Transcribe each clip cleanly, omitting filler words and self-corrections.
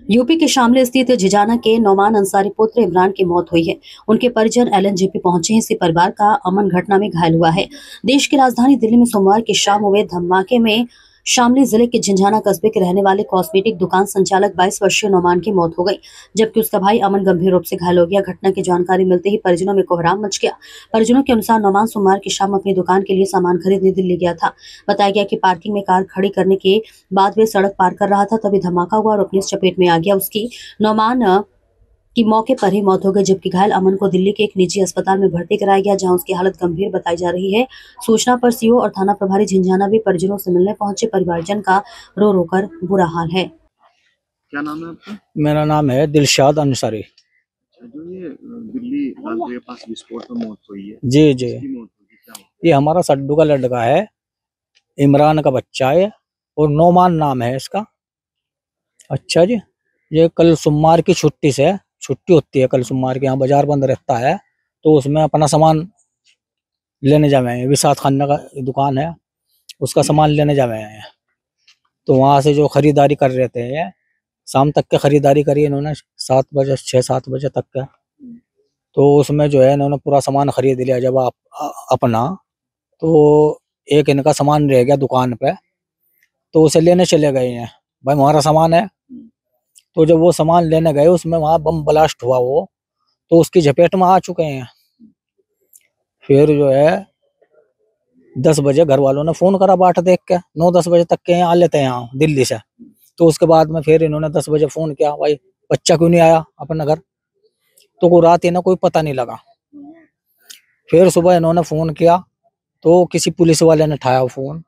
UP के शामली स्थित झिझाना के नौमान अंसारी पुत्र इमरान की मौत हुई है। उनके परिजन एलएनजेपी पहुंचे हैं। इसी परिवार का अमन घटना में घायल हुआ है। देश की राजधानी दिल्ली में सोमवार की शाम हुए धमाके में शामली जिले के झिंझाना कस्बे के रहने वाले कॉस्मेटिक दुकान संचालक 22 वर्षीय नौमान की मौत हो गई, जबकि उसका भाई अमन गंभीर रूप से घायल हो गया। घटना की जानकारी मिलते ही परिजनों में कोहराम मच गया। परिजनों के अनुसार नौमान सोमवार की शाम अपनी दुकान के लिए सामान खरीदने दिल्ली गया था। बताया गया कि पार्किंग में कार खड़ी करने के बाद वे सड़क पार कर रहा था, तभी धमाका हुआ और अपनी चपेट में आ गया। उसकी नौमान की मौके पर ही मौत हो गई, जबकि घायल अमन को दिल्ली के एक निजी अस्पताल में भर्ती कराया गया, जहां उसकी हालत गंभीर बताई जा रही है। सूचना पर सीओ और थाना प्रभारी झिंझाना भी परिजनों से मिलने पहुंचे। परिवारजन का रो रो कर बुरा हाल है। क्या नाम है आपका? मेरा नाम है दिलशाद अंसारी। जो ये दिल्ली लालपुर के पास विस्फोट में मौत हुई है, जी जी, किसकी मौत हुई, क्या हुआ? ये हमारा सड्डू का लड़का है, इमरान का बच्चा है और नौमान नाम है इसका। अच्छा जी, ये कल सोमवार की छुट्टी होती है कल सोमवार के, यहाँ बाजार बंद रहता है, तो उसमें अपना सामान लेने जा रहे हैं। विसात खाना का दुकान है, उसका सामान लेने जा रहे हैं। तो वहां से जो खरीदारी कर रहे थे, शाम तक के खरीदारी करी इन्होंने, 6-7 बजे तक का। तो उसमें जो है इन्होंने पूरा सामान खरीद लिया। जब अपना तो एक इनका सामान रह गया दुकान पे, तो उसे लेने चले गए हैं। भाई हमारा सामान है। तो जब वो सामान लेने गए, उसमें वहां बम ब्लास्ट हुआ वो, तो उसकी झपेट में आ चुके हैं। फिर जो है 10 बजे घर वालों ने फोन करा बाट देख के, 9-10 बजे तक के यहाँ आ लेते हैं यहाँ दिल्ली से। तो उसके बाद में फिर इन्होंने 10 बजे फोन किया, भाई बच्चा क्यों नहीं आया अपना घर। तो को रात इन्हें कोई पता नहीं लगा। फिर सुबह इन्होंने फोन किया, तो किसी पुलिस वाले ने उठाया फोन,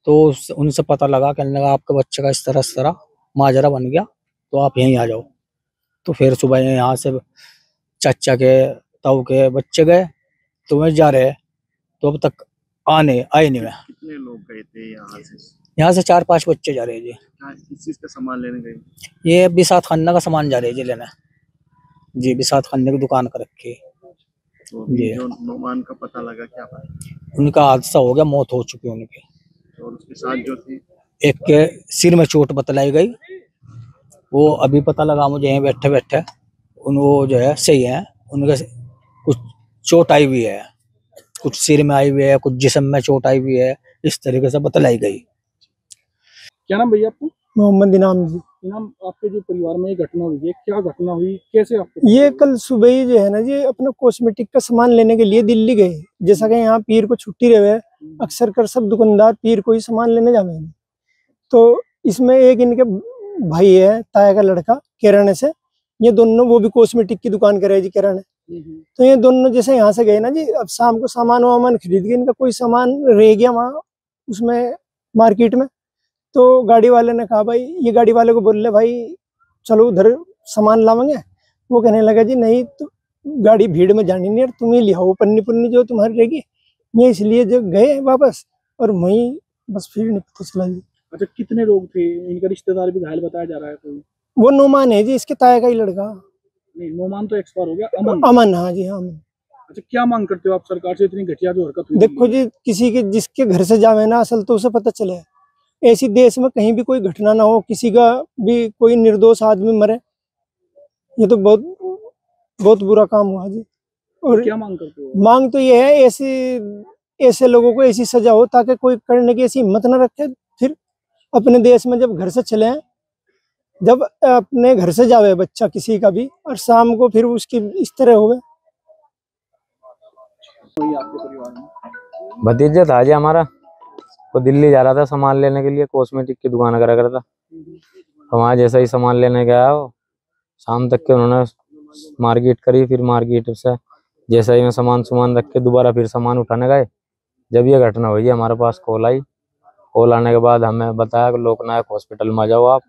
तो उनसे पता लगा, कहने लगा आपके बच्चे का इस तरह माजरा बन गया, तो आप यहीं आ जाओ। तो फिर सुबह यहाँ से चाचा के ताऊ के बच्चे गए, तो वे जा रहे, तो अब तक आए नहीं मैं। कितने लोग गए थे यहाँ से? यहाँ से 4-5 बच्चे जा रहे हैं जी। किस चीज का सामान लेने गए? ये बिसात खाना का सामान जा रहे हैं जी लेने। जी, बिसात खाने की दुकान कर रखी। तो जी, जो नौमान का पता लगा, क्या पता? उनका हादसा हो गया, मौत हो चुकी है उनकी। और उसके साथ जो थे? एक के सिर में चोट बतलाई गई, वो अभी पता लगा मुझे यहीं बैठे बैठे। वो जो है सही है, उनके कुछ चोट आई हुई है, कुछ सिर में आई हुई है, कुछ जिस्म में चोट आई हुई है, इस तरीके से बतलाई गई। क्या नाम भैया आपको? मोहम्मद इनाम जी। इनाम, आपके जो परिवार में ये घटना हुई है, क्या घटना हुई, कैसे आपको? ये कल सुबह ही जो है ना जी, अपना कॉस्मेटिक का सामान लेने के लिए दिल्ली गए। जैसा कि यहाँ पीर को छुट्टी रहे, अक्सर कर सब दुकानदार पीर को ही सामान लेने जावे। तो इसमें एक इनके भाई है, ताया का लड़का, किराने से। ये दोनों, वो भी कॉस्मेटिक की दुकान करे जी किराने। तो ये दोनों जैसे यहाँ से गए ना जी, अब शाम को सामान वामान खरीद के, इनका कोई सामान रह गया वहाँ उसमें मार्केट में। तो गाड़ी वाले ने कहा, भाई ये गाड़ी वाले को बोल ले, भाई चलो उधर सामान लावेंगे। वो कहने लगा जी नहीं, तो गाड़ी भीड़ में जानी नहीं, तुम ही लियाओ पन्नी पुन्नी जो तुम्हारी रहेगी। ये इसलिए जो गए वापस, और वहीं बस फिर नहीं पता चला जी। अच्छा, कितने लोग थे? इनका रिश्तेदार भी घायल बताया जा रहा है कोई? वो नोमान है जी, इसके ताया का ही लड़का। नहीं, नौमान तो एक्सपायर हो गया। अमन, हाँ जी, हाँ अमन। अच्छा, क्या मांग करते हो आप सरकार से? इतनी घटिया जो हरकत हुई। देखो जी, किसी के जिसके घर से जावे ना असल, तो उसे पता चले। ऐसी देश में कहीं भी कोई घटना ना हो, किसी का भी कोई निर्दोष आदमी मरे, ये तो बहुत बहुत बुरा काम हुआ जी। और क्या मांग करते हो? मांग तो ये है, ऐसे लोगों को ऐसी सजा हो ताकि कोई करने की ऐसी हिम्मत न रखे। फिर अपने देश में जब घर से चले, जब अपने घर से जावे बच्चा किसी का भी, और शाम को फिर उसकी इस तरह हो गए। आपके परिवार में भतीजा था जी हमारा, वो दिल्ली जा रहा था सामान लेने के लिए, कॉस्मेटिक की दुकान करा करता। तो वहाँ जैसा ही सामान लेने गया, वो शाम तक के उन्होंने मार्केट करी। फिर मार्केट से जैसा ही मैं सामान रख के दोबारा फिर सामान उठाने गए, जब ये घटना हुई, हमारे पास कॉल आई। कॉल आने के बाद हमें बताया कि लोकनायक हॉस्पिटल में आ जाओ आप,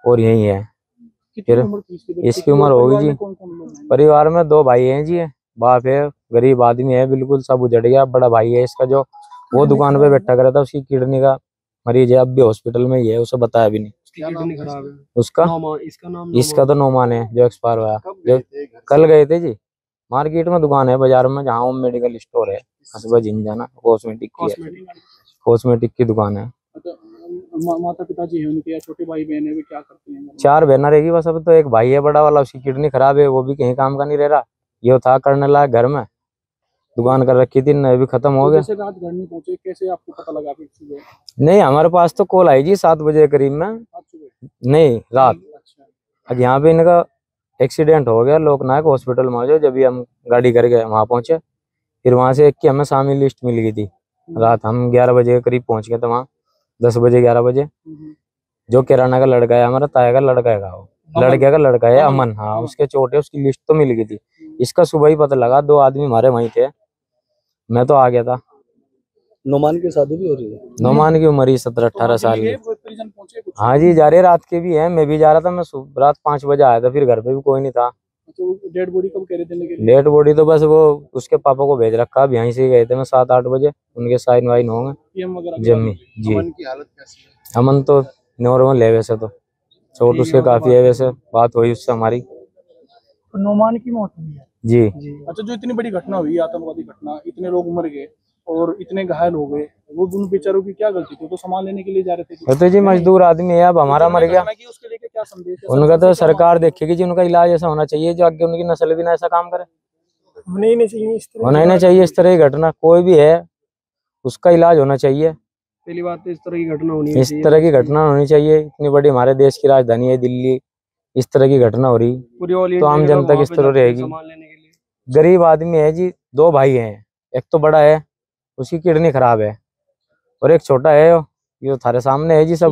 और यही है। फिर इसकी उम्र होगी जी, परिवार में 2 भाई हैं जी, बाप है, गरीब आदमी है, बिल्कुल सब उजड़ गया। बड़ा भाई है इसका, जो वो दुकान पे बैठा करा था, उसकी किडनी का मरीज है, अब भी हॉस्पिटल में ही है, उसे बताया भी नहीं। किडनी खराब है उसका? इसका तो नौमान है जो एक्सपायर हुआ। जो कल गए थे जी, मार्केट में दुकान है बाजार में, जहाँ होम मेडिकल स्टोर है, कस्बा झिंझाना, कॉस्मेटिक की है, कॉस्मेटिक की दुकान है। माता पिताजी है उनके या छोटे भाई बहन है, वे क्या करते हैं? 4 बहना रहेगी बस। अब तो एक भाई है बड़ा वाला, उसकी किडनी खराब है, वो भी कहीं काम का नहीं रह रहा। ये था करने लायक, घर में दुकान कर रखी थी, अभी खत्म हो गया। जैसे रात घर नहीं पहुंचे, कैसे आपको पता लगा फिर सुबह? नहीं, हमारे पास तो कॉल आई जी 7 बजे करीब में। आज सुबह? नहीं, रात। अच्छा। अब यहाँ पे इनका एक्सीडेंट हो गया लोकनायक हॉस्पिटल में, जो जब हम गाड़ी करके वहां पहुंचे, फिर वहां से एक की हमें शामिल लिस्ट मिल गई थी। रात हम 11 बजे के करीब पहुंच गए थे वहाँ, 10 बजे 11 बजे। जो किराना का लड़का है हमारा, ताया का लड़का है, लड़के का लड़का है अमन, हाँ, उसके चोट है, उसकी लिस्ट तो मिल गई थी। इसका सुबह ही पता लगा, 2 आदमी हमारे वहीं थे, मैं तो आ गया था। नोमान की शादी भी हो रही है? नोमान की उम्र ही 17-18 साल की। परिजन पहुंचे कुछ? हाँ जी, जा रहे रात के भी है, मैं भी जा रहा था। मैं रात 5 बजे आया था, फिर घर पे भी कोई नहीं था। तो डेड बॉडी कब कह रहे देने के लिए? डेड बॉडी तो बस वो उसके पापा को भेज रखा, अब यहीं से गए थे। मैं 7-8 बजे, उनके साइन वाइन होंगे पीएम वगैरह? जम्मी जी। अमन की हालत कैसी है? अमन तो नॉर्मल है वैसे, तो चोट उसके काफी है वैसे, बात हुई उससे हमारी। तो नोमान की मौत हुई है जी। अच्छा, जो इतनी बड़ी घटना हुई, आतंकवादी घटना, इतने लोग मर गए और इतने घायल हो गए, वो उन बेचारों की क्या गलती थी? तो सामान लेने के लिए जा रहे थे। वो तो जी मजदूर आदमी है, अब हमारा मर गया। उसके लेके क्या संदेश है? उनका तो सरकार देखेगी जी, उनका इलाज ऐसा होना चाहिए जो आगे उनकी नस्ल भी ना ऐसा काम करे। होना ही नहीं चाहिए इस तरह। होना ही नहीं चाहिए इस तरह की घटना, कोई भी है उसका इलाज होना चाहिए। पहली बात तो इस तरह की घटना होनी इस तरह की घटना होनी चाहिए। इतनी बड़ी हमारे देश की राजधानी है दिल्ली, इस तरह की घटना हो रही तो आम जनता किस तरह रहेगी? गरीब आदमी है जी, 2 भाई हैं, एक तो बड़ा है उसकी किडनी खराब है और एक छोटा है, ये थारे सामने है जी सब कुछ।